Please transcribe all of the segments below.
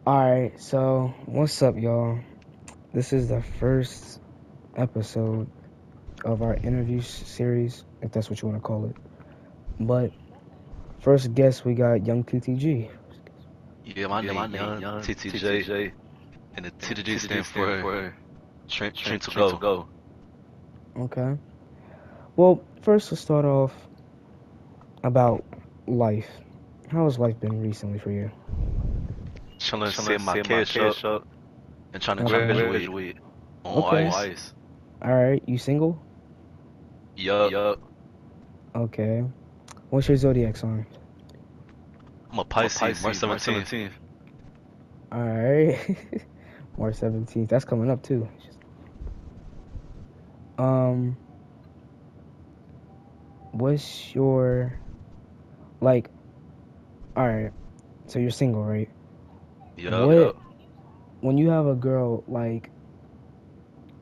Alright, so what's up, y'all? This is the first episode of our interview series, if that's what you want to call it. But first guest, we got Young TTG. Yeah, my name Young TTJ, and the TTG stand for Trent to go. Okay. Well, first, let's start off about life. How has life been recently for you? Chilling, setting my cash up, and trying to Okay. graduate on Okay. ice. Alright, you single? Yup. Okay. What's your zodiac sign? I'm a Pisces, March 17th. Alright. March 17th. That's coming up too. Um, what's your like? All right, so you're single, right? Yup. When you have a girl, like,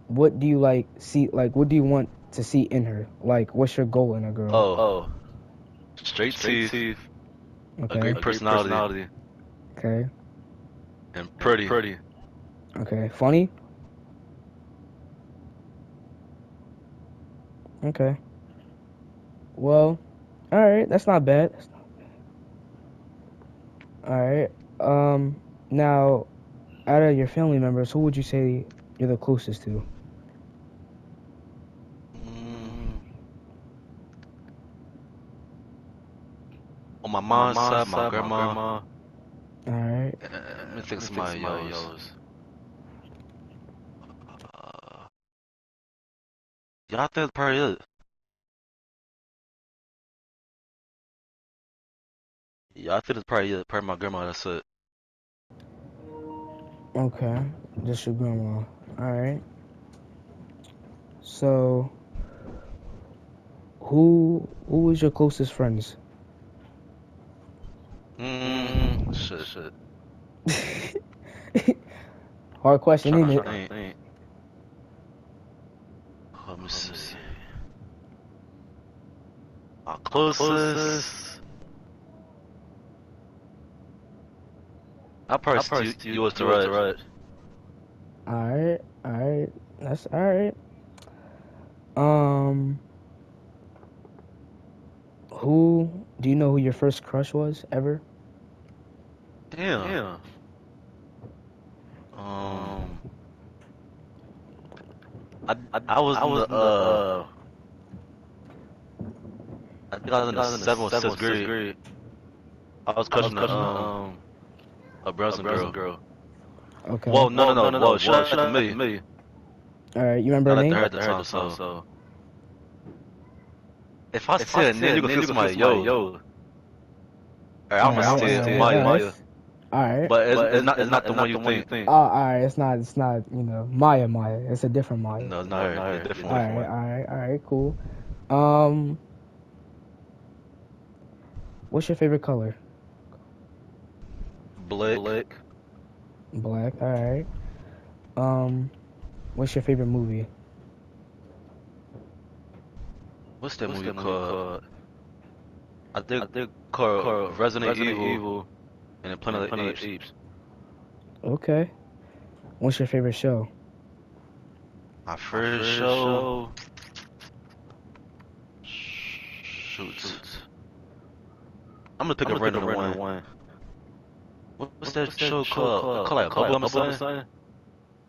what do you like see? Like, what do you want to see in her? Like, what's your goal in a girl? Oh, straight teeth, a Okay. great personality, Okay. and pretty. Okay. Funny. Okay. Well, all right. That's not bad. All right. Now, out of your family members, who would you say you're the closest to? Mm, on my mom's side, my grandma. All right. Let me think of somebody else. Yeah, I think that's probably it. Yeah, I think it's probably it. Probably my grandma. That's it. Okay. Just your grandma. All right. So, who was your closest friends? Shit. Hard question, Trying ain't to it? think. Let me see. My closest. I probably see you was the right. All right, that's all right. Um, who do you know who your first crush was ever? Damn. Um, I was in the I think I was in the seventh or sixth grade. I was crushing a Brazilian girl. Okay. Well, no. Well, she liked me. All right, you remember I her liked name? her at the time. So if I say a name, you gonna feel somebody, yo. Alright, I'm gonna say it, Maya. All right. But it's not the one you think. Oh, all right. It's not. Maya. It's a different Maya. No, it's not her. It's a All different right. one. All right. Cool. Um, what's your favorite color? Blick. Black. All right. Um, what's your favorite movie? What's that movie called? I think called Resident Evil and the Planet of the Apes. Okay. What's your favorite show? My first show. Shoot. I'm gonna pick a random one. What's that show called? Called like Bubblegum or something?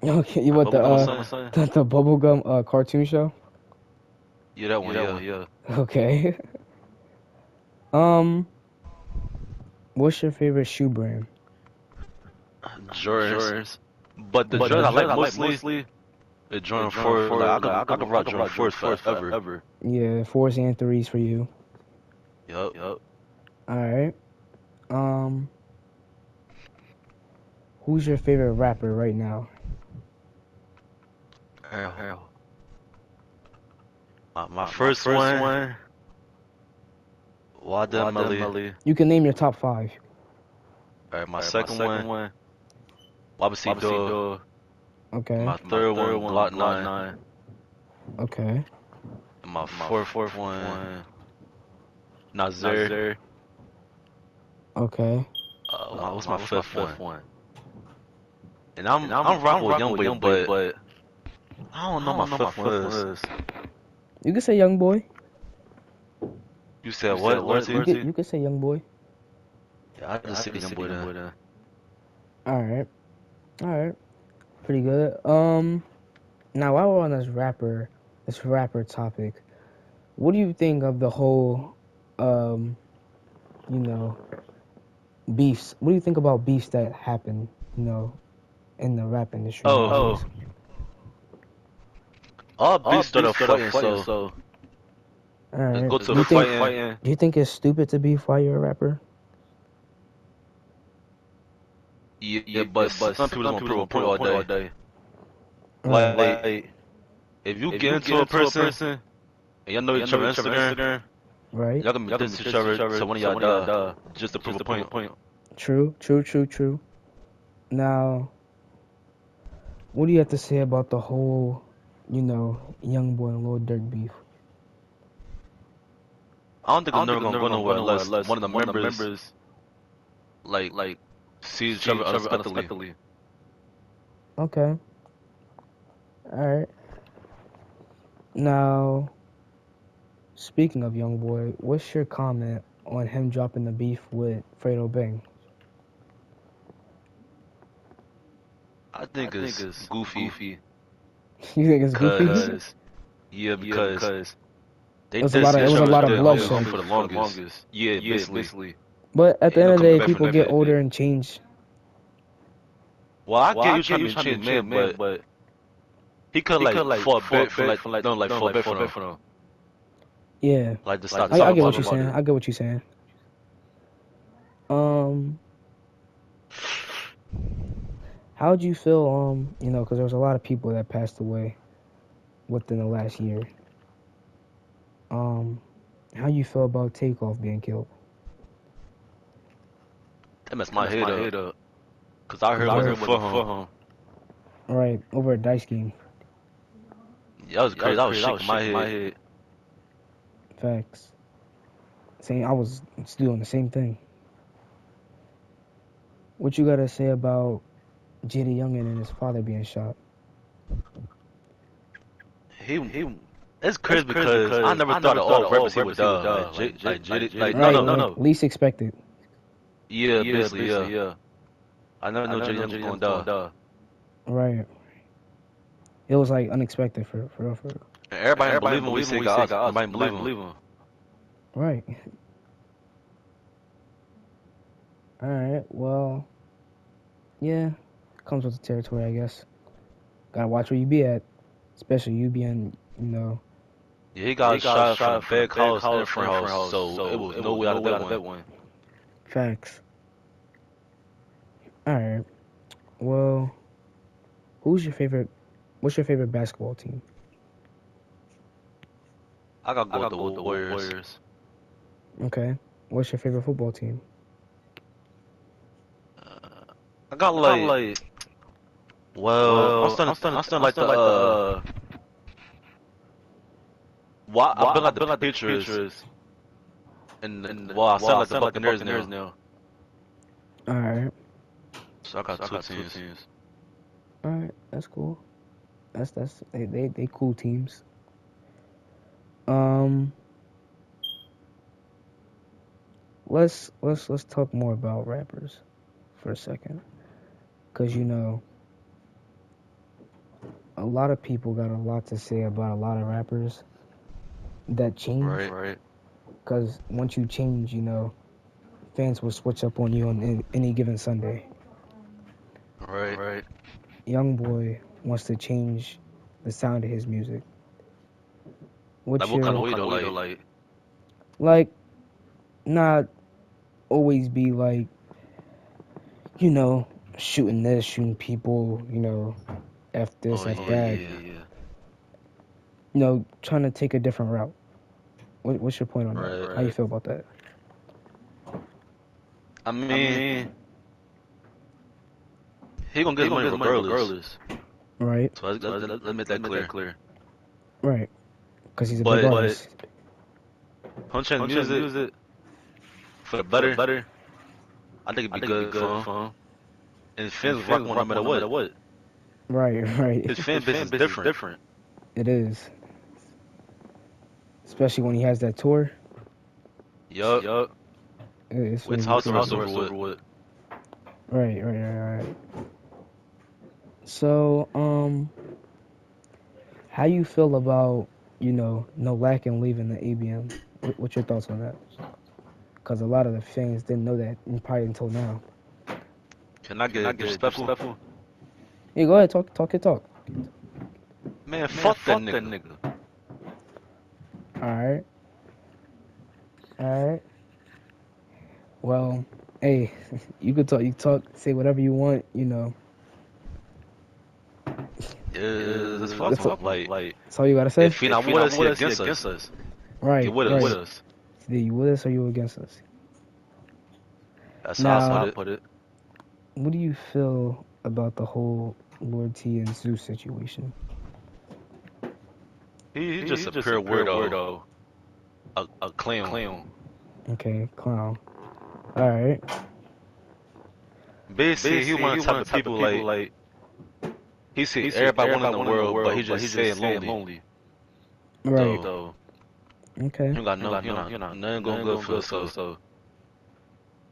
Okay, you Like want Bubblegum or something? the bubblegum cartoon show? Yeah, that one. Yeah. Okay. Um, what's your favorite shoe brand? Jordans. But the Jordans I like mostly the Jordan 4. Like I could rock Jordan 4s forever. Yeah, fours and threes for you. Yup. All right. Um, who's your favorite rapper right now? Hell. My first one, Wada Melly. You can name your top five. Alright, my second one, Wabasi Do. Okay. My third one, Glock 9. Okay. And my fourth one, Nazir. Okay. What's my fifth one? And I'm rocking with Youngboy, but I don't know my fifth one is. You can say young boy. You said what? Loyalty? You can say young boy. Yeah, I just say Youngboy then. All right. All right. Pretty good. Now while we're on this rapper topic, what do you think of the whole, um, you know, beefs? What do you think about beefs that happen, in the rap industry nowadays? All beats started fighting, so All let's right. go to fighting. Do you think it's stupid to beef while you're a rapper? Yeah, but some people don't prove a point all day. Right. Like, if you get into a person and y'all know each other on Instagram, Right. y'all gonna be dissing each other, so one of y'all die just to prove a point. True. Now, what do you have to say about the whole, young boy and Lil Durk beef? I don't think it's never gonna go nowhere unless one of the members like sees each other unexpectedly. Okay. All right. Now, speaking of young boy, what's your comment on him dropping the beef with Fredo Bang? I think it's goofy. You think it's goofy? Because they It was did see each a lot other of bloodshed. for the longest. Yeah, basically. But at the Ain't end no of the day, coming back from people that. get older and change. Well, I get you trying to be a chill man, but he could like fought back for like no like fought back for them. Yeah. Like to stop I talking get what about you're saying. it. I get what you're saying. How would you feel, because there was a lot of people that passed away within the last year. How you feel about Takeoff being killed? That messed my head up. Cause I heard it wasn't for him. Right, over a dice game. Yeah, that was crazy. I was shaking my head. Facts. Saying I was doing the same thing. What you gotta say about JD Youngin and his father being shot? It's crazy because I never thought of all rappers he would die. Like Jitty, like no. Least expected. Yeah, basically, yeah. I never know Jitty was gonna die. Right. It was like unexpected for real. And everybody didn't believe him when we say God. Nobody didn't believe him. Right. All right. Well, yeah, comes with the territory, I guess. Gotta watch where you be at, especially you being, Yeah, he got shot from a back house and a front house, so it was no way out of that one. Facts. All right. Well, what's your favorite basketball team? I gotta go with the Warriors. Okay. What's your favorite football team? I got like, well, I'm starting like the I've been like the Patriots, and well, I sound like the Buccaneers now. All right. So I got two teams. All right. That's cool. That's they cool teams. Let's talk more about rappers for a second, cause a lot of people got a lot to say about a lot of rappers that change. Right. Cause once you change, fans will switch up on you on any given Sunday. Right. Youngboy wants to change the sound of his music. Like what kind of way though? Like not always be like, shooting this, shooting people, F this, F that. Yeah. Trying to take a different route. What's your point on that? Right. How you feel about that? I mean, he gonna get his money regardless. Right. So let's make that clear. Right. Because he's a big artist. Punch and music for the better. I think it'd be good for him. And Finn's rock one no matter what. Right, right. His fan base is different. It is, especially when he has that tour. Yup. It's With really House of crazy. Silverwood. Right. So, how you feel about, no lack and leaving the ABM? What's your thoughts on that? Because a lot of the fans didn't know that probably until now. Can I get disrespectful? Yeah, go ahead, talk your talk. Man, fuck that nigga. All right. Well, hey, you could talk. You talk. Say whatever you want. Yeah, that's That's all, fuck. Like, that's all you gotta say. if he not with us, he against us. He Right. with Right. us. Either you with us or you against us. That's Now, how I put it. what do you feel about the whole Lord T and Zeus situation? He's just a pure weirdo. A clown. Okay, clown. All right. Basically, he one of the type of people like he see everybody one in the world, but he just staying lonely. Right. So Okay. he got nothing going good for us. So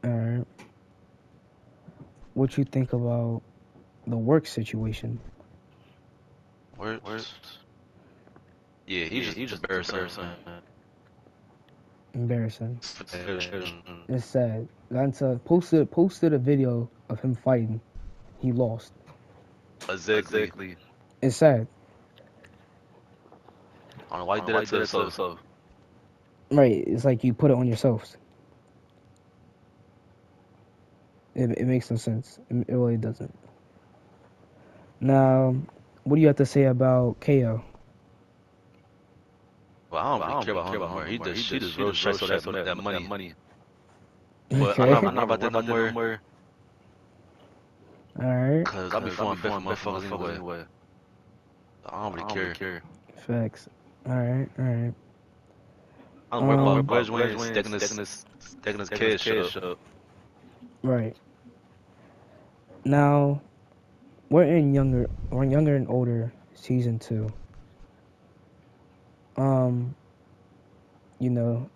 All right. What you think about the work situation? where's yeah, he's just embarrassing. Embarrassing. Man. It's sad. Got into posted a video of him fighting. He lost. Exactly. It's sad. I don't know why he did that to himself. Right. It's like you put it on yourselves. It makes no sense. It really doesn't. Now, what do you have to say about KO? Well, I don't really care about him no more. She just real stressed on that money. But Okay. I'm not about that no more. All right. Cause I be falling back for motherfuckers anyway. I don't really care. Facts. All right. I'm worried about graduating, stacking this cash up. Right. Now, we're younger and older season 2.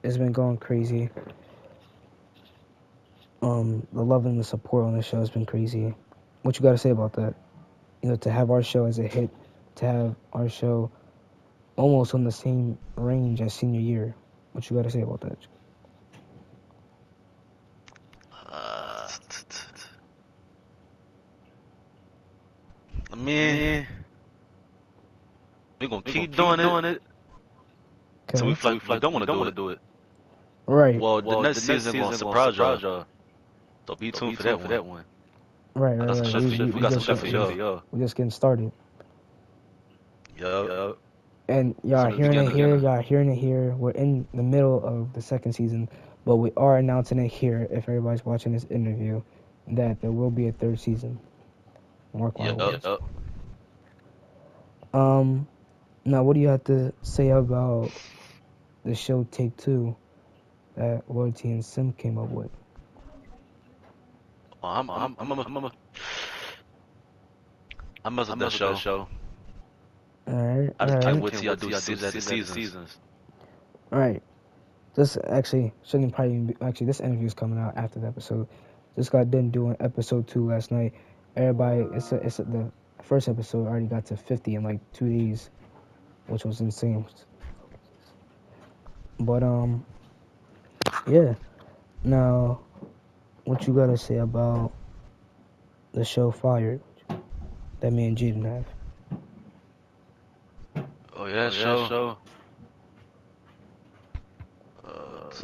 It's been going crazy. The love and the support on the show has been crazy. What you got to say about that? To have our show as a hit, to have our show almost on the same range as senior year. What you got to say about that? I mean, we gonna keep doing it until we Okay. feel like we don't want to do it. Right. Well, the next season gonna surprise y'all, so be tuned for that one. Right. I got some shit for you. We got some shit for y'all. We're just getting started. Yup. And y'all hearing it here. Y'all hearing it here. We're in the middle of the second season, but we are announcing it here. If everybody's watching this interview, that there will be a third season. Mark my words. Yup. Now, what do you have to say about the show Take Two that Loyalty and Sim came up with? I messed up that show. All right. I can't wait till y'all do seasons. All right. This actually shouldn't probably be, actually this interview is coming out after the episode. Just got done doing episode 2 last night. Everybody, the first episode already got to 50 in like 2 days, which was insane. But yeah. Now, what you gotta say about the show Fired that me and Jaden have? Oh yeah, that show.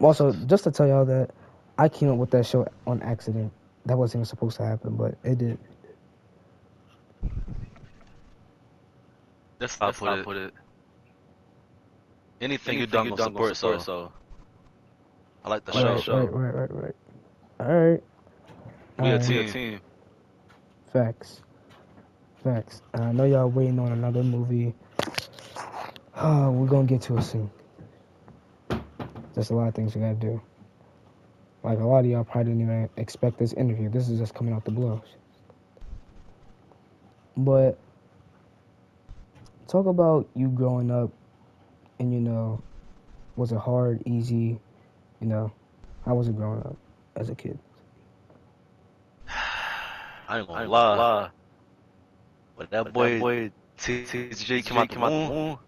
Also, just to tell y'all that I came up with that show on accident. That wasn't even supposed to happen, but it did. That's how I put it. Anything you done gonna support, so I like the show. Right. All right. We a team. Facts. I know y'all waiting on another movie. We're gonna get to it soon. There's a lot of things we gotta do. Like a lot of y'all probably didn't even expect this interview. This is just coming out the blue. But talk about you growing up, and was it hard, easy? How was it growing up as a kid? I ain't gonna lie. When that boy TJ came out the womb,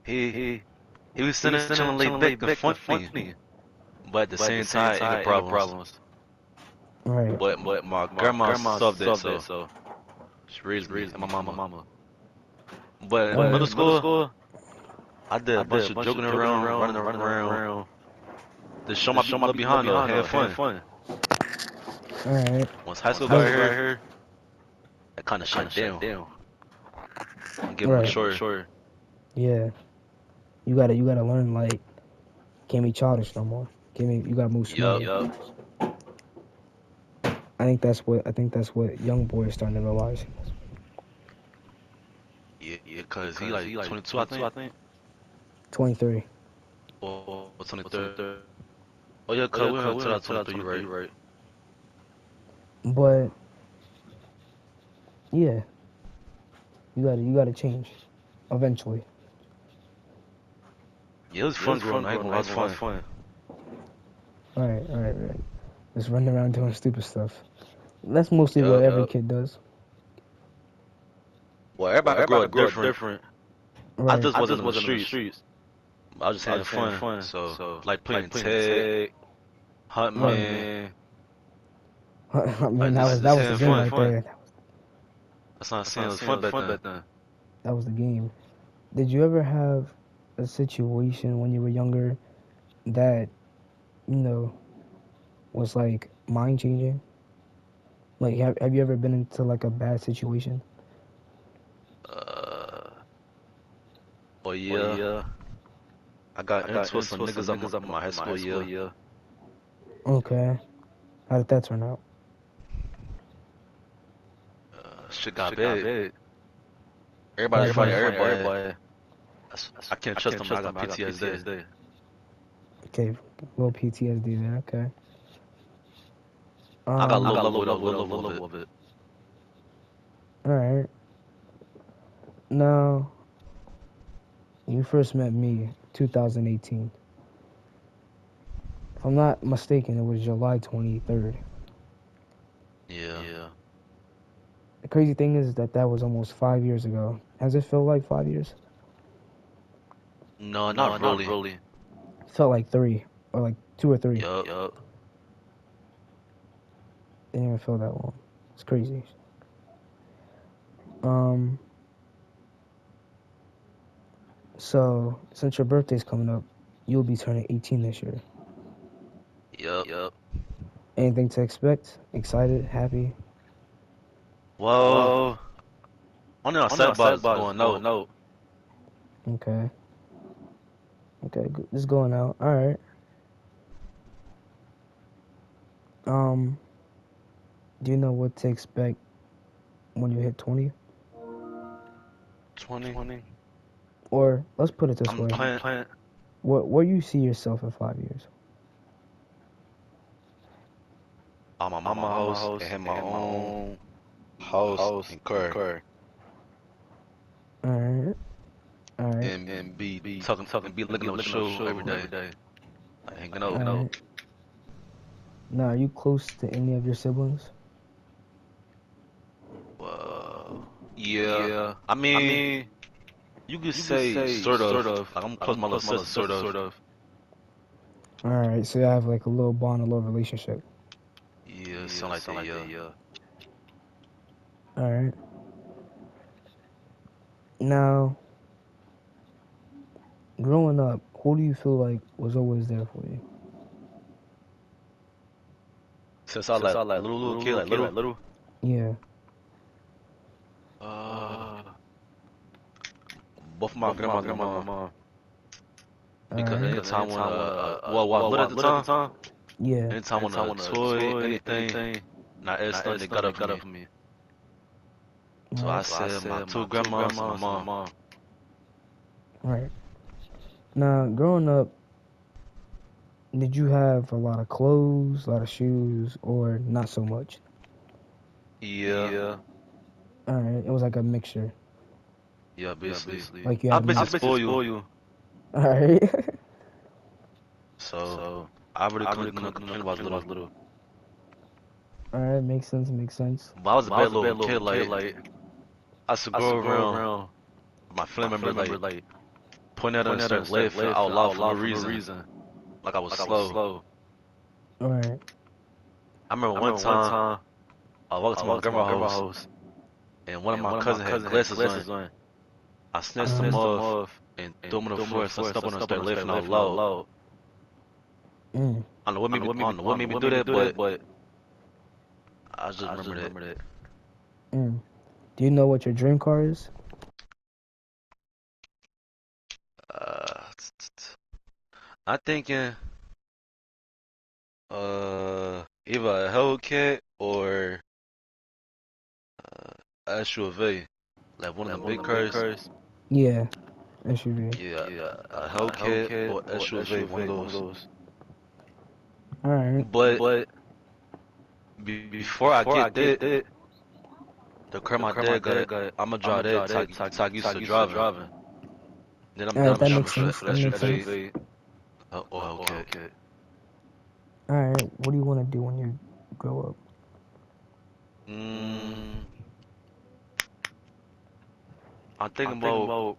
he he was sitting chilling laid back and funny. But at the same time, ain't got problems. Right. But my grandma solved that, so she raised me and my mama. But in middle school, I did a bunch of joking around, running around, to show my people love behind her, had fun. All right. Once high school got here, I kind of shut down. I'm getting Right. mature. Yeah. You gotta learn, like, can't be childish no more. You gotta move smarter. Yup. I think that's what Youngboy is starting to realize. Yeah, cause he like 22, I think. 23. Or 23. Oh yeah, cause we went to that 23, right? But yeah, you gotta change eventually. Yeah, it was fun growing up. I ain't gonna lie, it was fun. All right. Just running around doing stupid stuff. That's mostly what Yup. every kid does. Well, everybody grew up different. I Right. just wasn't in the streets. I was just having fun. So, like playing tag, hunt Right. man, I mean, like that was just that was the having game fun. right there. That's not saying it was fun back then. That was the game. Did you ever have a situation when you were younger that you know was like mind changing? Like, have you ever been into like a bad situation? Uh, oh yeah, I got into some niggas in my high school year. Okay. How did that turn out? Shit got bad. Everybody's Bad fighting meaning. everybody. I can't trust them. I got PTSD. Okay, little PTSD there. Okay. I got low Um. level of it. All right. Now, you first met me 2018. If I'm not mistaken, it was July 23rd. Yeah. The crazy thing is that was almost 5 years ago. Has it felt like 5 years? No, not really. It felt like 3, or like 2 or 3. Yup. Didn't even feel that long. It's crazy. Um. So since your birthday's coming up, you'll be turning 18 this year. Yup. Anything to expect? Excited? Happy? Well, only on side about is going out. Okay. Okay. Just going out. All right. Um. Do you know what to expect when you hit 20? 20. Or let's put it this I'm way. playing. Where you see yourself in 5 years? I'm on my house and have my own house and car All right. All right. and be talking and be looking on the show every day, like hanging All out. right. Now, are you close to any of your siblings? Yeah. I mean, you could say sort of. Like I'm close to my little sister, sort of. All right. So you have like a little bond, a little relationship. Yeah, something like that. Yeah. All right. Now, growing up, who do you feel like was always there for you? Since I like little kid, like little. Yeah. Uh, both my grandma and my mom. All Because right. anytime when well, little at the time. Yeah. Anytime when a toy, anything, not everything they got up for me. So I Right. said my two grandmas and my mom. Right. Now, growing up, did you have a lot of clothes, a lot of shoes, or not so much? Yeah. All right, it was like a mixture. Yeah, basically. Like you I had basically mad. spoil you. All right. So I really couldn't complain about little. All right, makes sense. Makes sense. But I was a bad little kid. Like I used to go around my family members like point at us and start laughing out loud for no reason. Like I was slow. All right. I remember one time I walked to my grandma's house and one of my cousins had glasses on. I snatched them off and threw them on the floor and I stepped on them and started laughing out loud. Mm. I don't know what made me do that, but I just remember that. Mm. Do you know what your dream car is? Uh, I'm thinking either a Hellcat or SUV, like one of them big cars. Yeah, SUV. Yeah, a Hellcat or SUV, one of those. All right. But before I get that, the car my dad got, I'ma drive that till I get used to driving. All Then right, I'm that makes shooting for sense. the That makes sense. SUV or Hellcat. All right. What do you want to do when you grow up? Mm, I'm thinking about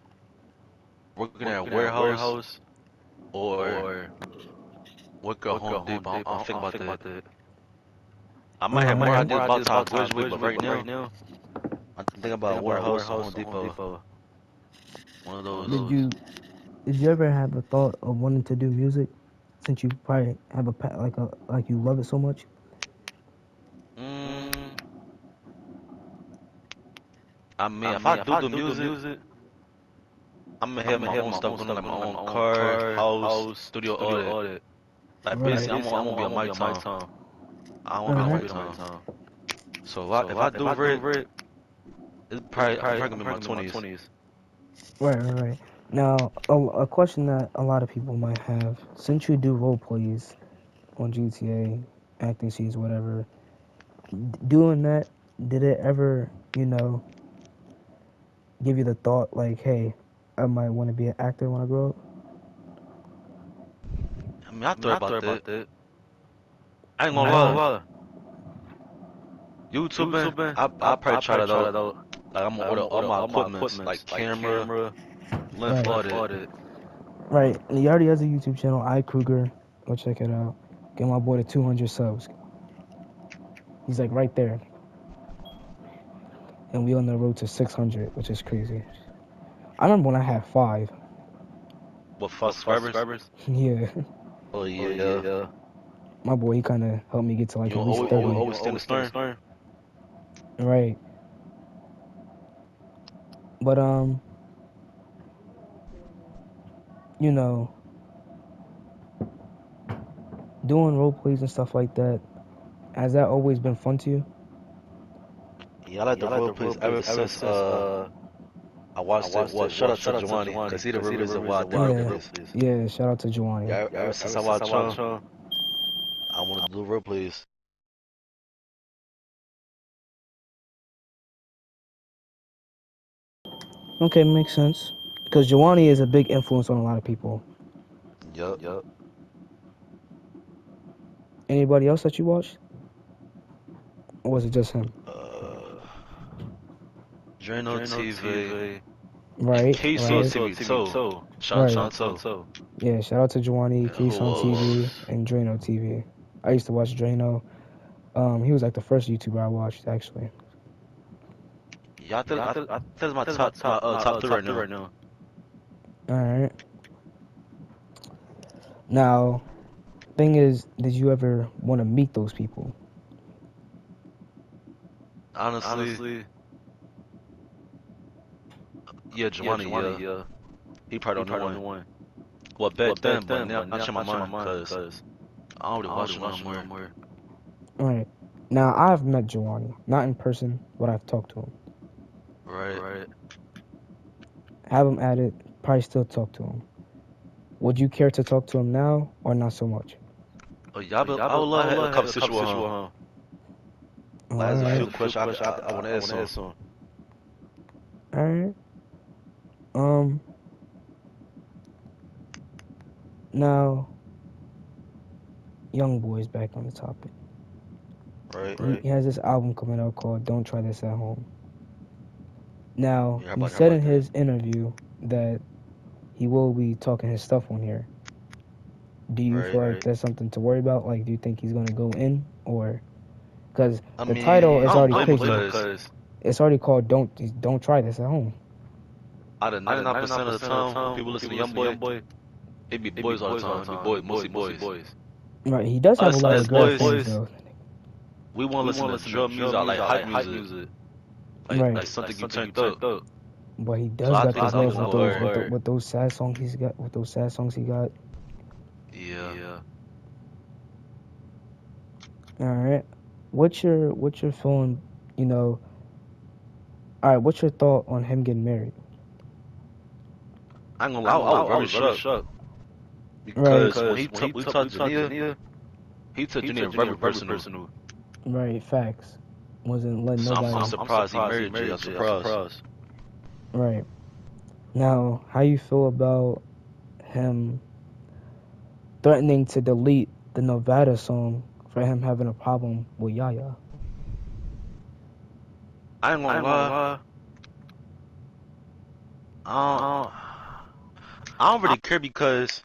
working at a warehouse or work at Home Depot. I'm thinking about that. I might have more Alright. ideas about time I graduate, but right now, I'm thinking about warehouse or Home Depot. One of Did those. you did you ever have a thought of wanting to do music, since you probably have like you love it so much? Mm, I mean, if I do music, I'm gonna have my own stuff going on, like my own car, house, studio, all that. Like Right. basically, I won't be on my time. I won't be on my Alright. time. So if I do rap, I'm probably gonna be in my 20s. Right. Now, a question that a lot of people might have, since you do role plays on GTA, acting scenes, whatever, doing that, did it ever, give you the thought like, hey, I might want to be an actor when I grow up? I mean, I thought about that. I ain't gonna lie. YouTubing, I probably try that out. Like I'm gonna order all my equipments, like camera, length, all that. Right. And he already has a YouTube channel, I Kruger. Go check it out. Get my boy to 200 subs. He's like right there. And we on the road to 600, which is crazy. I remember when I had 5. What, 5 subscribers? Yeah. Oh yeah. My boy, he kind of helped me get to like You at least always 30. stay in the storm. Right. But, you know, doing role plays and stuff like that, has that always been fun to you? Yeah, I like the role plays ever since I watched it. Well, shout out to Giovanni, cause he the real reason why I did role plays. Yeah, shout out to Giovanni. Yeah, ever since I watched him, I wanted to do role plays. Okay, makes sense. Because Giovanni is a big influence on a lot of people. Yup. Anybody else that you watched? Or was it just him? Drano TV and Right. Queso TV too. Shout out to him too. Yeah, shout out to Giovanni, And who Keys on TV, else? and Drano TV. I used to watch Drano. He was like the first YouTuber I watched, actually. Yeah, I think it's my top three right now. Alright. Now, thing is, did you ever want to meet those people? Honestly, yeah, Giovanni, yeah. He probably the only one. Well, back then, but now I changed my mind because I don't really watch him no more. Alright. Now, I've met Giovanni. Not in person, but I've talked to him. Right. Have him added, probably still talk to him. Would you care to talk to him now, or not so much? Oh, yeah, I would love to have a conversation with him. Like, there's a few questions I want to ask him. Alright. Um. Now, Youngboy's back on the topic. Right. He has this album coming out called "Don't Try This at Home." Now, Yeah, how he about said in that? his interview that he will be talking his stuff on here. Do you feel like that's something to worry about? Like, do you think he's gonna go in, or because I the mean, title is I don't already blame him crazy? because It's already called "Don't Try This at Home." out of 99% of the time when people listen to Youngboy, it be boys all the time. It be boys, mostly boys. Right. He does have a Us lot as of girl boys, fans though. we want to listen to drum music, like hype music, Right. like something you turned up. But he So does I got think the it's niggas girls with will those hurt. with those sad songs he's got with those sad songs he got. Yeah. All right. What's your feeling? You know. All right. What's your thought on him getting married? I ain't gonna lie, I was very shocked Right. because when we talked to Jania, he took Jania very personal. Right. Facts. Wasn't letting So nobody. I'm surprised he married Jay. I'm surprised. Right. Now, how you feel about him threatening to delete the Nevada song for him having a problem with Yaya? I ain't gonna lie, I don't, I don't really care because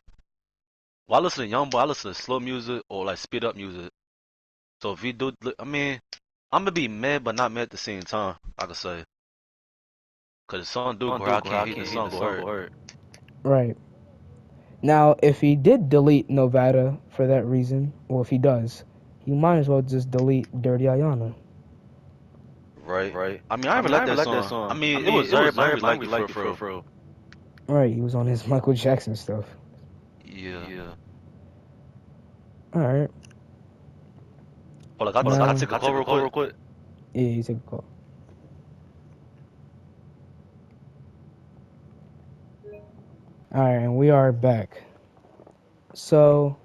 while I listen to Youngboy, I listen to slow music or like speed up music. So if he do, I mean, I'm gonna be mad but not mad at the same time. I could say, cause the song do go hard, I can't hate the song go hard. Right. Now, if he did delete Nevada for that reason, or if he does, he might as well just delete Dirty Ayana. Right. I mean, I never like that song. I mean, it was there, but I never liked it for real. Right, he was on his Michael Jackson stuff. Yeah. All right. But like, I take a call real quick. Yeah, you take a call. All right, and we are back. So,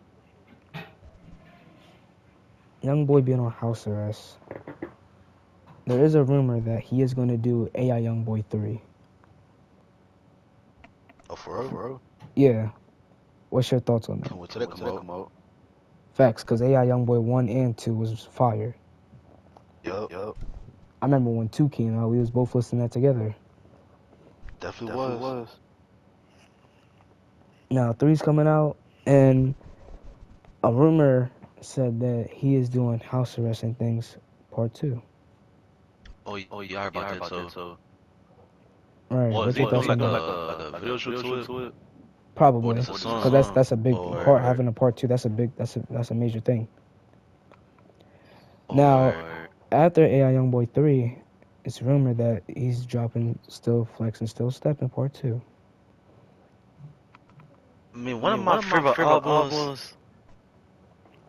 Youngboy being on house arrest. There is a rumor that he is going to do AI Youngboy 3. Oh, for real? Yeah. What's your thoughts on that? Can't wait till that come out. Facts, because AI Youngboy 1 and 2 was fire. Yup. I remember when 2 came out, we was both listening to that together. Definitely was. Now, 3's coming out, and a rumor said that he is doing house arrest and things part 2. Oh, yeah, I heard about that too. Right. Well, is What's he your doing thoughts on like that? a video shoot to it? Or Probably, just a song? because that's a big Oh, part. right. Having a part 2, that's a major thing. Oh, Now, right. after AI Youngboy 3, it's rumored that he's dropping Still Flex and Still Step in part 2. I mean, one of my favorite albums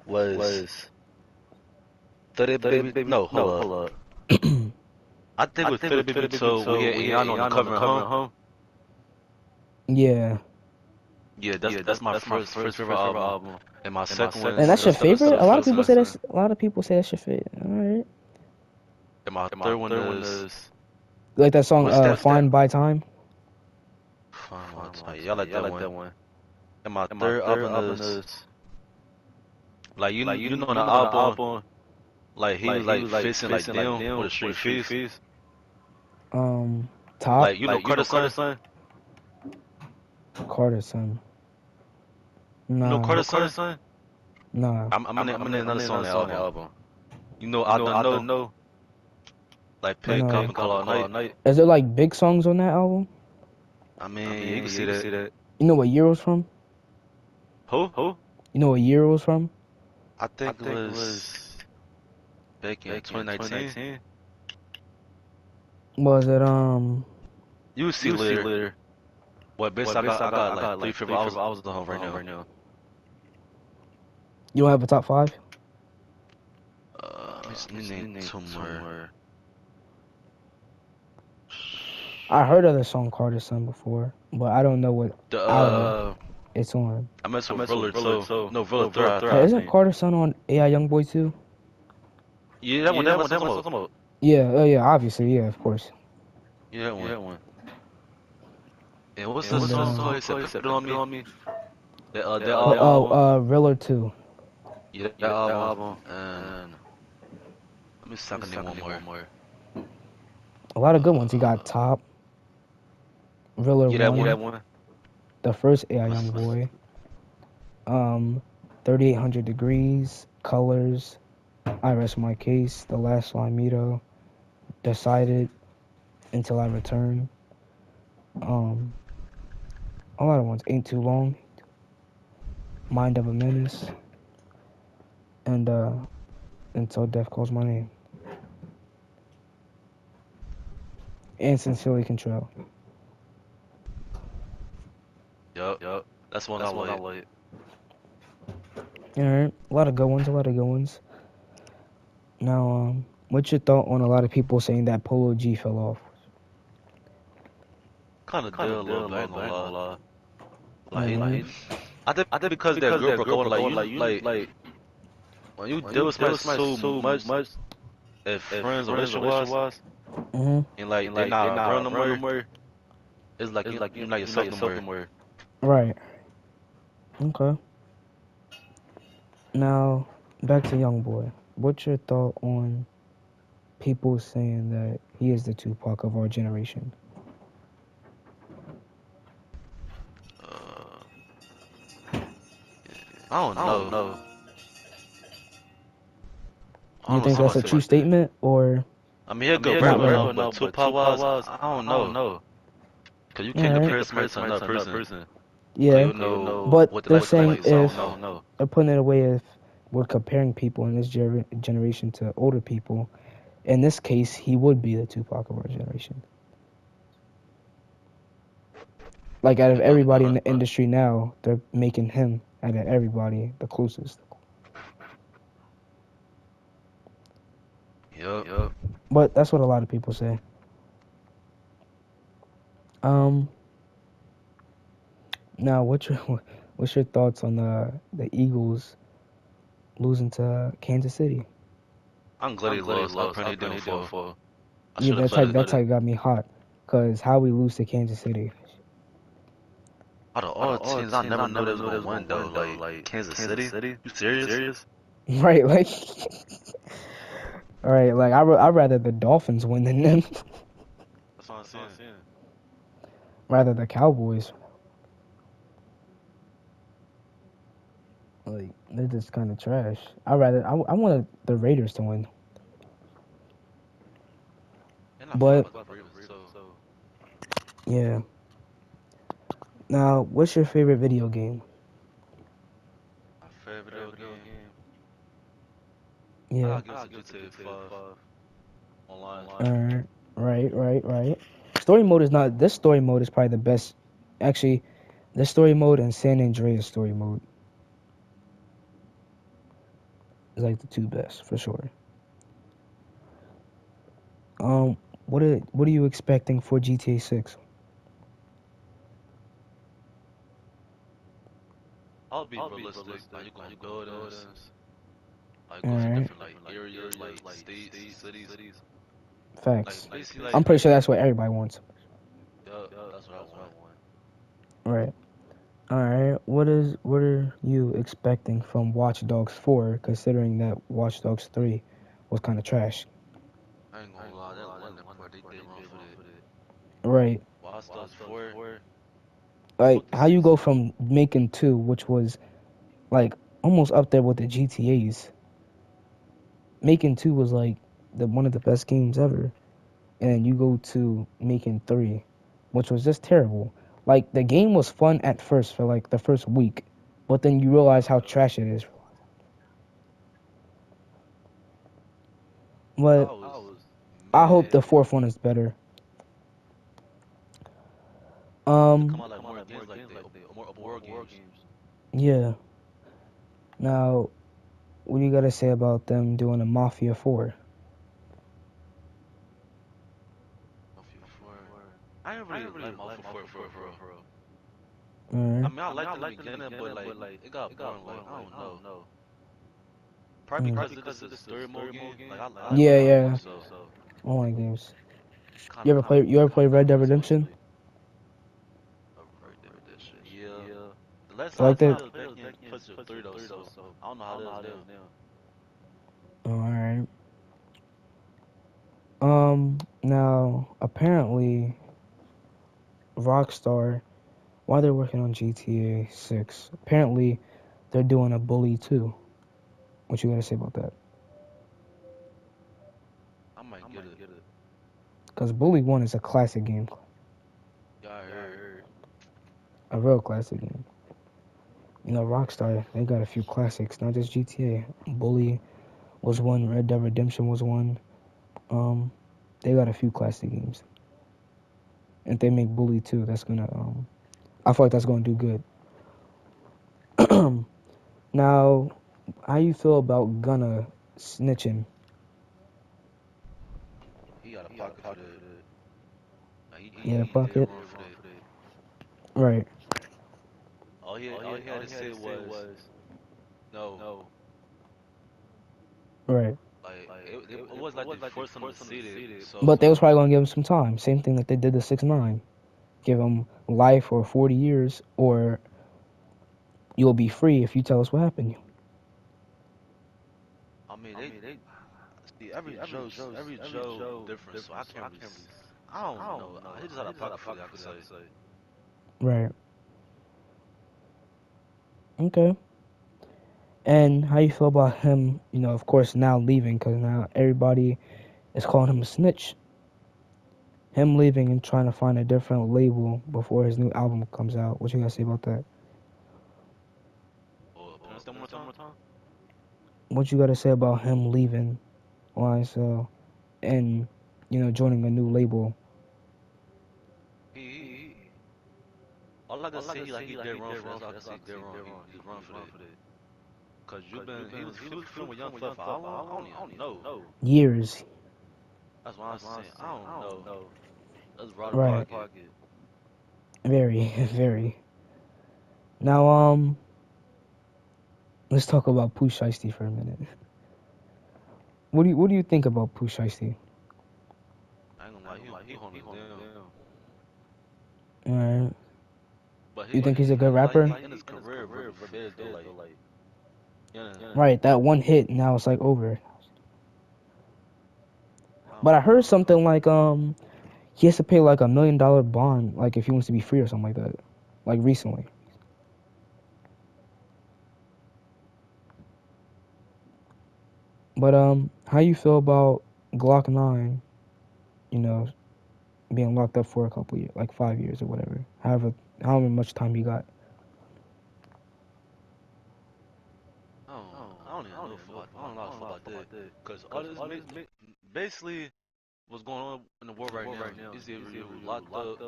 was 30 Baby. No, hold up. I think it was 30 Baby 2. We had Ian on the cover at home. Yeah. Yeah, that's my first favorite album. And my second one And is that's your Still favorite? Step. A lot of people say that's your favorite. All right. And my third one is You like that song, what's that? Fine by Time? Fine, y'all like that one. And my third album is like you know on the album like he was like facing like down with a straight face. Top? Like you know Carter Son? Carter Son. You know Nah. Carter Son? Nah. I'm gonna another song on the album. You know I don't know. Like Pick Up and Call All Night. Is there like big songs on that album? I mean, you can see that. You know what year it was from? Who? You know what year it was from? I think it was back in 2019. Was it You see later. What basically I got like three favorite albums on right now. You don't have a top 5? Let me name two more. I heard of the song Carter Son before, but I don't know what album it's on. I mess with Roller too. No, Roller 3. Hey, isn't Carter Son on AI Youngboy too? Yeah, that one. Yeah, yeah, obviously, yeah, of course. Yeah, that one. And what's the And song called? He said, "Put it on me." That album. Riller 2. Yeah, that album. And let me see if I can name one more. A lot of good ones. He got Top, Riller Yeah, that 1, one. the first AI What's Youngboy, um, 3800 Degrees, Colors, I Rest My Case, The Last Slimito, Decided, Until I Return, um, a lot of ones. Ain't Too Long, Mind of a Menace, and Until Death Calls My Name, and Sincerely Control. Yup. That's one I like. Alright, a lot of good ones, a lot of good ones. Now, what's your thought on a lot of people saying that Polo G fell off? Kind of did a little bit. I ain't gonna lie. Like Mm-hmm. I think because that girl broke up, like you, like when you deal with somebody so much, if friends or relationship was, Mm-hmm. and like they not real no more, it's like you're not yourself no more. Right. Okay. Now, back to Youngboy. What's your thought on people saying that he is the Tupac of our generation? Uh, I don't know. I You don't know think so that's a much true about that. statement or I mean, he a good not rapper really? now, but Tupac was, I don't know. Cause you can't Alright. compare somebody to another person. Cause Yeah. you know But what they they're like and saying like, so I if don't know. they're putting it away if we're comparing people in this generation to older people, in this case, he would be the Tupac of our generation. Like out of everybody in the industry now, they're making him out of everybody the closest. Yup. But that's what a lot of people say. Um, now what's your thoughts on the Eagles losing to Kansas City? I'm glad he lost. I'm praying he didn't fall. I Yeah, should have that's bet how it. that's how it got me hot. Cause how we lose to Kansas City, Out of all teams, I never knew they was gonna win though. Like Kansas City, you serious? right? Like, all right, like I'd rather the Dolphins win than them, That's what I'm saying. rather the Cowboys. Like they're just kind of trash. I wanted the Raiders to win, And I forgot but about the Ravens. So yeah. Now, what's your favorite video game? my favorite video game, I Yeah. gotta give it to GTA 5 online. Right. Story mode is not. This story mode is probably the best. Actually, this story mode and San Andreas story mode is like the two best for sure. Um, what are you expecting for GTA 6? I'll be realistic. Like you going buildings, like All go to right, different like areas, like states, cities. Like facts. basically I'm like pretty sure that's what everybody wants. yeah, that's what I want. Right. All right. What are you expecting from Watch Dogs 4, considering that Watch Dogs 3 was kind of trash? I ain't gonna lie, that London part they did wrong for that. Right. Watch Dogs 4, Like fuck the how you go 6. from making 2, which was like almost up there with the GTA's. Making 2 was like the one of the best games ever, and you go to making 3, which was just terrible. Like the game was fun at first for like the first week, but then you realize how trash it is. I But was I hope mad. the fourth one is better. I hope they come Um, out like more games like that, more open world games. yeah. Now, what do you gotta say about them doing a Mafia 4? Mafia 4. I didn't really like Mafia 4 for real. I Alright. mean, I liked it in the beginning, but like it got boring. Like I don't know. Probably Mm. because this is a story mode game. Like I like Yeah, online yeah. games, so it Online games. kind of You kind ever of play influenced me. Red Dead Redemption? that's Like how it that. feels back in Pussy 3 though. So I don't know how it is now. Oh, all right. Now apparently Rockstar, while they're working on GTA 6, apparently they're doing a Bully 2. What you gotta say about that? I might get it. Because Bully 1 is a classic game, Yeah, I heard. a real classic game. You know, Rockstar, they got a few classics, not just GTA. Bully was one, Red Dead Redemption was one. Um, they got a few classic games. And if they make Bully 2, that's gonna, I feel like that's gonna do good. Now, how you feel about Gunna snitching? He got a pocket for that. Yeah, He did bucket. wrong for that. Right, All he had to say was no. right. Like it was like they forced him to see it. But So they was probably gonna give him some time. Same thing that they did to 6ix9ine. Give him life or 40 years, or you'll be free if you tell us what happened. I mean they see every Joe different. So I can't really. I don't know. He just had a pocket for that. I could say. Right. Okay. And how you feel about him? You know, of course, now leaving because now everybody is calling him a snitch. Him leaving and trying to find a different label before his new album comes out. What you gotta say about that? Oh, pronounce that one more time. What you gotta say about him leaving YSL and joining a new label? He all I can say he did wrong for that. That's all I can say he did wrong. He's wrong for that. Cause he was feeling with Young Fluff for how long? I don't even know. Years. That's what I'm saying. I don't know. That's right of Right. pocket. Very, very. Now, let's talk about Pooh Shiesty for a minute. What do you think about Pooh Shiesty? I ain't gonna lie. He holding it down. Alright. But You think he's a good he rapper? in his career really fast though. Like yeah. Right, that one hit, now it's like over. I But I don't heard know. something like he has to pay like $1 million bond, like if he wants to be free or something like that. Like recently. But how you feel about Glock 9, you know, being locked up for a couple years, like 5 years or whatever. However much time he got. I don't even know about. I don't know how about that. Cause all this basically what's going on in the world right now is either you locked up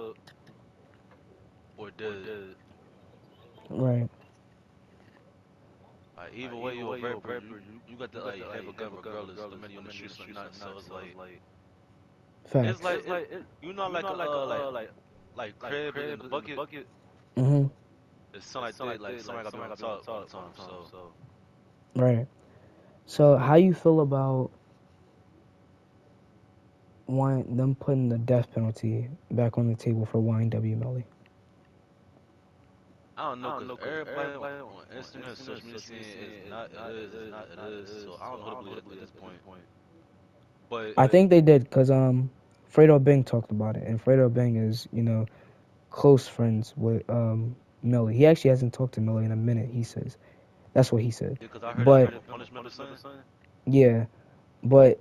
or dead. Right. Like either way you're a rapper, you got to like have a gun regardless. The minute you're in the streets or not. So it's Facts. like like a like crab in the bucket. Mhm. It's something like that. Like somebody got to be on top all the time. So Right. So how you feel about them putting the death penalty back on the table for YNW Melly? I don't know, cause everybody on Instagram, social media saying it's not, it is. So I don't know who to believe at this point. But I think they did because Fredo Bang talked about it, and Fredo Bang is close friends with Melly. He actually hasn't talked to Melly in a minute. He says that's what he said. yeah, cause I heard it's But double punishment or something. yeah, but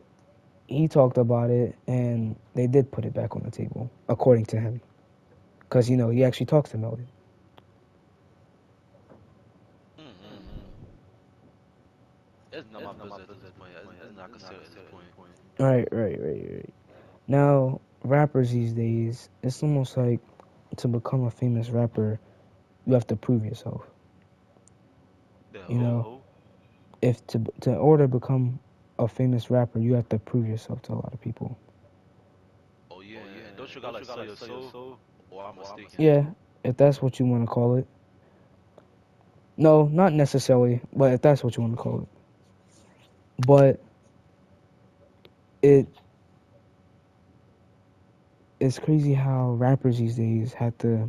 he talked about it, and they did put it back on the table, according to him, because he actually talks to Melly. Mm-mm. It's not my business at this point. It's not considered at this point. Right. Now, rappers these days, it's almost like to become a famous rapper, you have to prove yourself. Yeah, You who? know, if to order to become a famous rapper, you have to prove yourself to a lot of people. Oh yeah, and don't you got like sell your soul? Or I'm mistaken. Yeah, if that's what you want to call it. No, not necessarily, but if that's what you want to call it. But it it's crazy how rappers these days have to,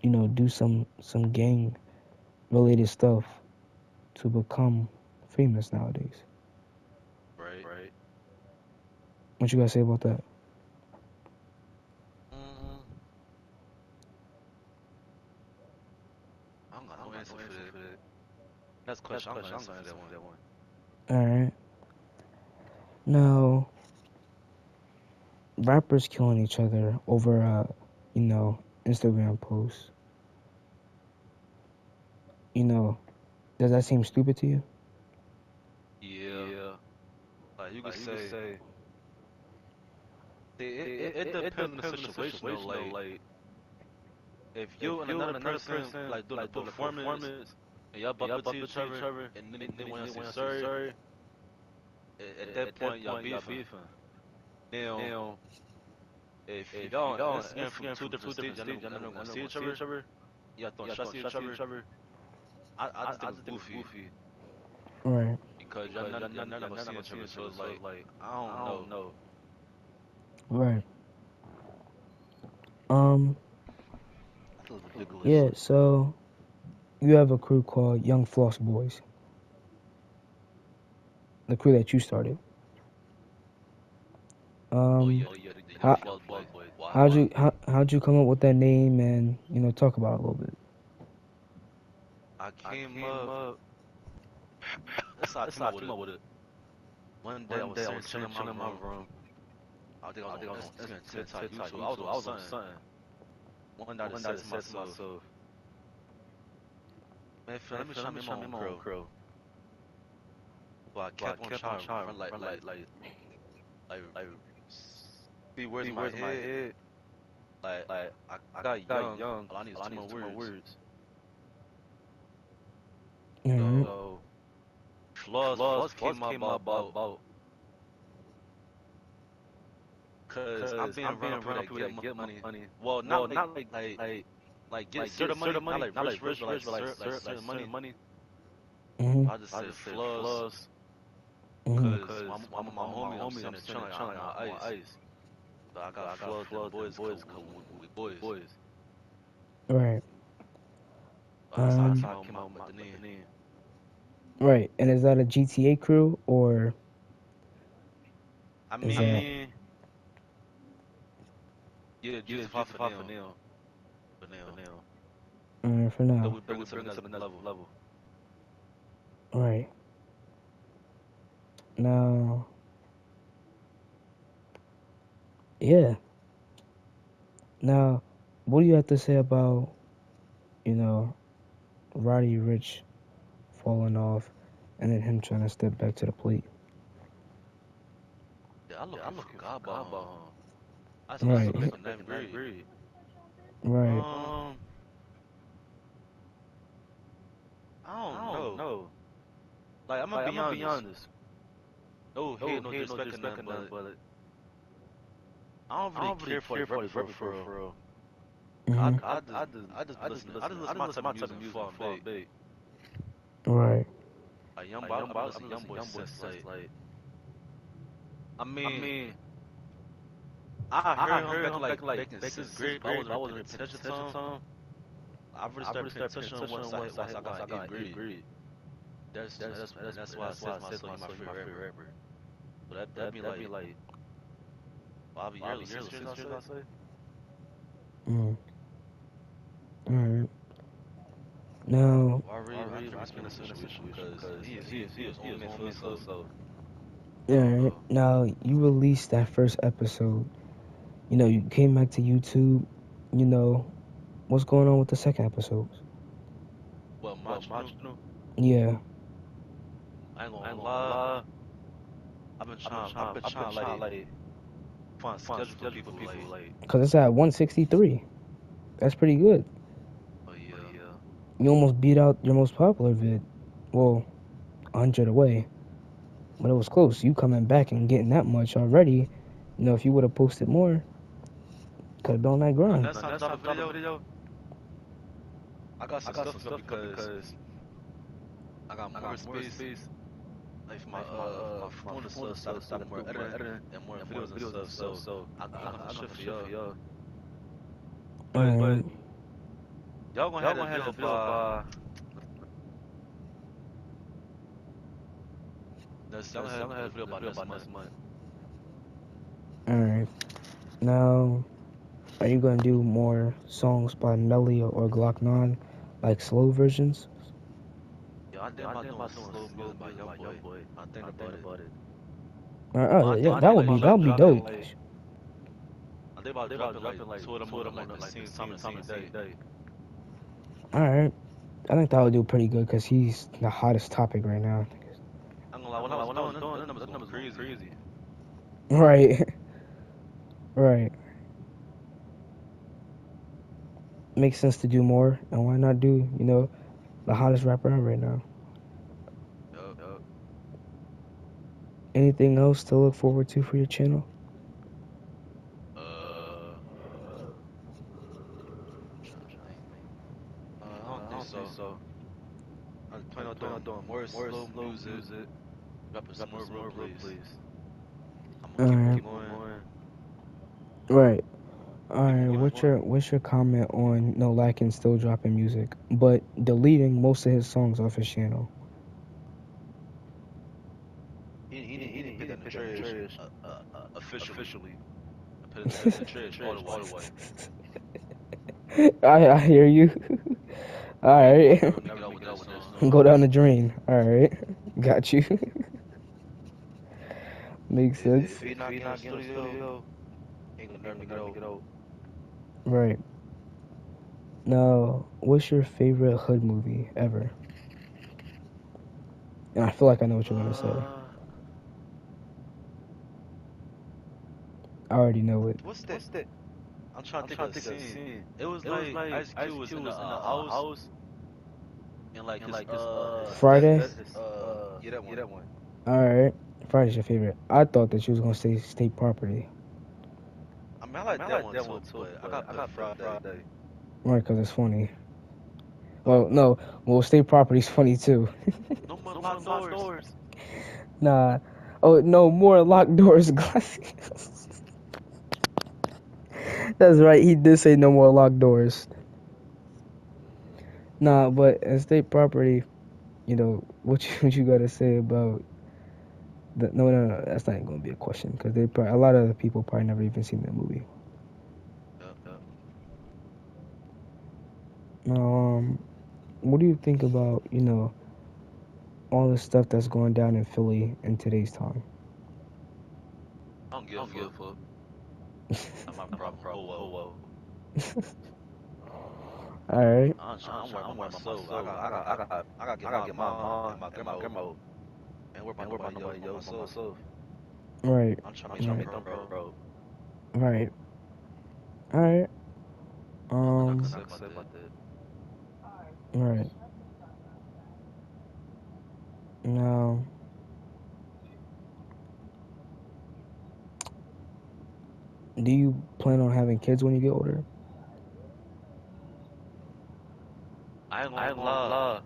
do some gang. related stuff to become famous nowadays. Right. What you gotta say about that? Mm, I don't got no answer for that. That's a question. I don't got an answer for that one. All right. Now, rappers killing each other over, Instagram posts. Does that seem stupid to you? Yeah. Like you could say, see, it depends on the situation though. Like if you and another person like doing a performance and y'all bump into each other and then they want to say sorry, at that point y'all beefing. Now, if y'all on Instagram from two different states, y'all never gonna see each other. Y'all throwing shots at each other. I just think it's goofy Right. because y'all never gonna see each other. So it's like I don't know. Right. Um. I feel ridiculous. Yeah. So you have a crew called Young Floss Boys, the crew that you started. Oh Um. yeah, the young How Floss boys. how'd Why? you how'd you come up with that name and talk about it a little bit? I came up. That's how I came up with it. One day I was sitting chilling in my room. I think I was on Instagram, TikTok, YouTube. I was on something. One day I just said to myself, man, fam, let me try my own crow. So I kept on trying to run like see words in my head. Like I got young. All I need is two more words. Alright. So flaws came about cause I'm being around people that get money. Well, not like get certain money, not like rich, but like certain money. Mhm. I just said flaws, Mhm. cause I'm my homie. I'm sitting there chilling like I'm on ice. So I got flaws and boys, cause we boys. Right. That's Um. how I came out with the name. Right. And is that a GTA crew or I is that? mean, yeah, just far for now, for now. For So now? we bring it to the next level. Right. Now. Yeah. Now, what do you have to say about you know Roddy Rich falling off and then him trying to step back to the plate? Yeah, I look forgot about I Right. saw back in ninth grade. Right. Um, I don't know. Like I'm gonna be honest. No hate, no disrespect, or nothing, but I don't really care for like rappers for real. Mhm. I just be listening. I just listen to my type of music before I'm big. Right. Like Youngboy, I've been listening to Youngboy since like I mean I heard him back in sixth grade, but I wasn't really paying attention to him. I really started paying attention once I got in eighth grade. That's why I said to myself he my favorite rapper. So that be like 5 years or 6 years I say. Mm. All right. Now. I really respect the situation because he was on me for so All I don't right. know. Now you released that first episode. You came back to YouTube. You know what's going on with the second episode? Well, my channel, Yeah. I ain't gonna lie. I've been trying like find schedule for people like. Cause it's at 163. That's pretty good. Oh yeah. You almost beat out your most popular vid. Well, 100 away, but it was close. You coming back and getting that much already. If you would have posted more, could have been on that Now grind. next time I drop a video, I got some stuff up because I got more space. Like for my phone and stuff, so I can do more editing and more videos and stuff. So I got some shit for y'all. But Alright. y'all gonna have the video by That's I'm gonna have a video about next month. Alright. Now, are you gonna do more songs by Nelly or Glock 9, like slow versions? Yeah, I think about doing slow music by Youngboy. I think about it. Yeah, I think about that would be dropping dope. like I think about dropping like two of them on like the same day. Alright. I think that would do pretty good because he's the hottest topic right now. I'm gonna lie, when I was doing them, the numbers going crazy. Right. Right. Makes sense to do more, and why not do, the hottest rapper out right now? Yup. Anything else to look forward to for your channel? Uh, trying to think. I don't think so. I plan on doing more slow music, dropping some more real plays. I'm gonna keep on Alright. going. Right. Keep on Alright, keeping going. what's your comment on No Lakin still dropping music, but deleting most of his songs off his channel? He didn't put that in the trash. Officially, I put it in the trash all the way. I hear you. He Alright. will never make it out with that Go song. down the drain. Alright. Got you. Makes sense. If he not getting a studio, he ain't gonna never make it out. Right. Now, what's your favorite hood movie ever? And I feel like I know what you're gonna say. Uh, I already know it. what's that? I'm trying to think of the scene. It was like Ice Cube was in the house and like his Friday? yeah, that one. Alright. Friday's your favorite. I thought that you was gonna say State Property. I mean, I like that one too, but I gotta put Friday. Right, because it's funny. Well, no. Well, State Property's funny too. No more locked doors. Nah. Oh, no more locked doors. That's right. He did say no more locked doors. Nah, but in State Property, what you gotta say about the? No, no, no. That's not even gonna be a question because a lot of the people probably never even seen that movie. Yup. Um, what do you think about all the stuff that's going down in Philly in today's time? I don't give a fuck. Not my problem. Oh well. All right. I'm worried about myself. I got to get my mom and my grandma. And worry about nobody else. About myself. Right. I'm trying to make Right. them proud. Right. All right. Nothing I can Um. say about that. Right. Now, do you plan on having kids when you get older? I ain't gonna lie.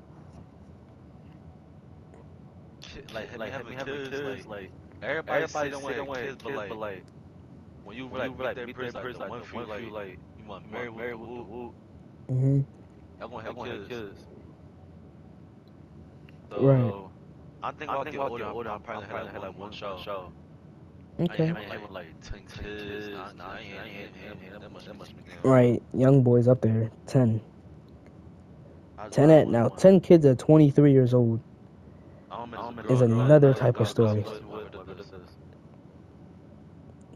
Like me having kids, like everybody say don't want to have kids, but like when you really meet that person, like the one for you, like you want to marry with the woo, Mm-hmm. y'all gonna have kids. Right. So I think I'll get older. I'm probably gonna have like one child. I ain't Okay. having like 10 kids. Nah, I ain't having that much in the beginning. Right. Young boys up there. 10. I just 10 want at one. now. 10 kids at 23 years old I don't mean as a is girl, another like type of story. whatever this is.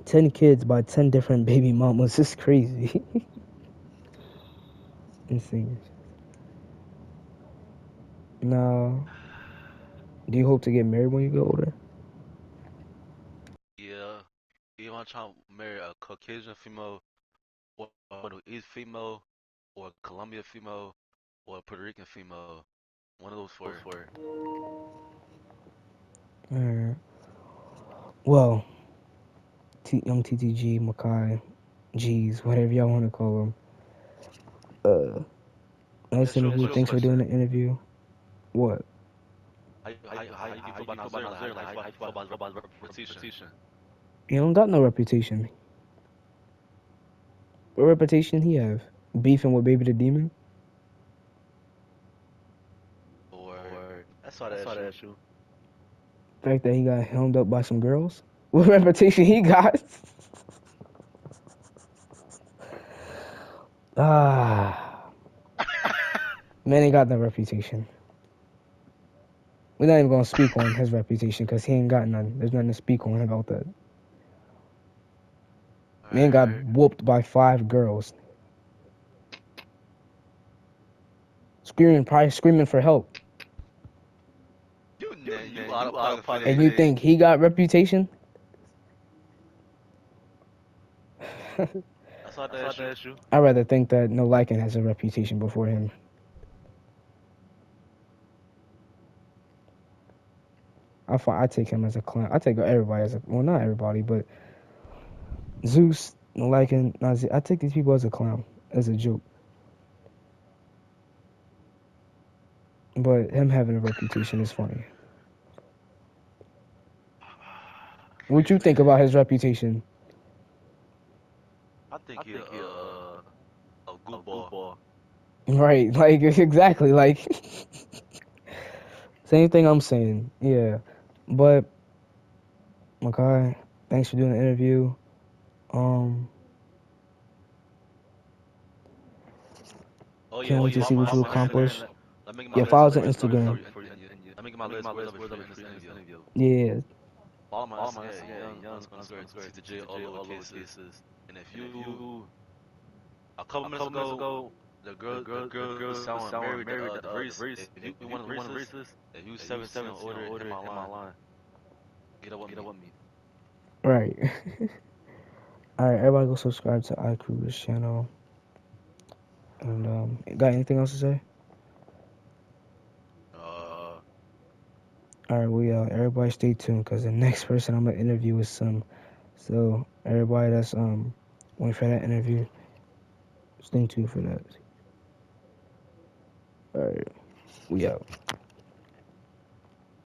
10 kids by 10 different baby mamas is crazy. Insane. Now, do you hope to get married when you get older? Yeah, either I'm trying to marry a Caucasian female, or a Middle East female, or a Colombia female, or a Puerto Rican female. One of those four. Alright. Well, young TTG, Makai, G's, whatever y'all want to call them. Nice That's interview. your Thanks for doing the question. interview. What? How you feel about Nazir? Like how you feel about his reputation? You don't got no reputation. What reputation he have? Beefing with Baby the Demon? Or that's all that issue. fact that he got helmed up by some girls? What reputation he got? Ah, man ain't got no reputation. We're not even gonna speak on his reputation because he ain't got none. There's nothing to speak on about that. Man got whooped by 5 girls. Probably screaming for help. You out of pocket for And you that. think he got reputation? That's all that issue. I'd rather think that No Liking has a reputation before him. I take him as a clown. I take everybody as a, well, not everybody, but Zeus, No Liking, Nazi. I take these people as a clown, as a joke. But him having a reputation is funny. What you think about his reputation? I think he a goofball. Right, like exactly, like same thing I'm saying. Yeah, but okay, thanks for doing the interview. Oh Can't yeah, wait to see what you follow my accomplish. Instagram. Let me get my Yeah, list follow of us on words of Instagram. let me get my list of words of this interview. Yeah, Follow my Instagram, young underscore TJ, all lowercases. And if you a couple minutes ago, the girl sound married the race. If you want to racist, if you 17 or older in my line, get up with me. right. All right, everybody go subscribe to iCrew's channel. And got anything else to say? All right, we everybody stay tuned because the next person I'm gonna interview is some. So everybody that's waiting for that interview, stay tuned for that. All right, we out.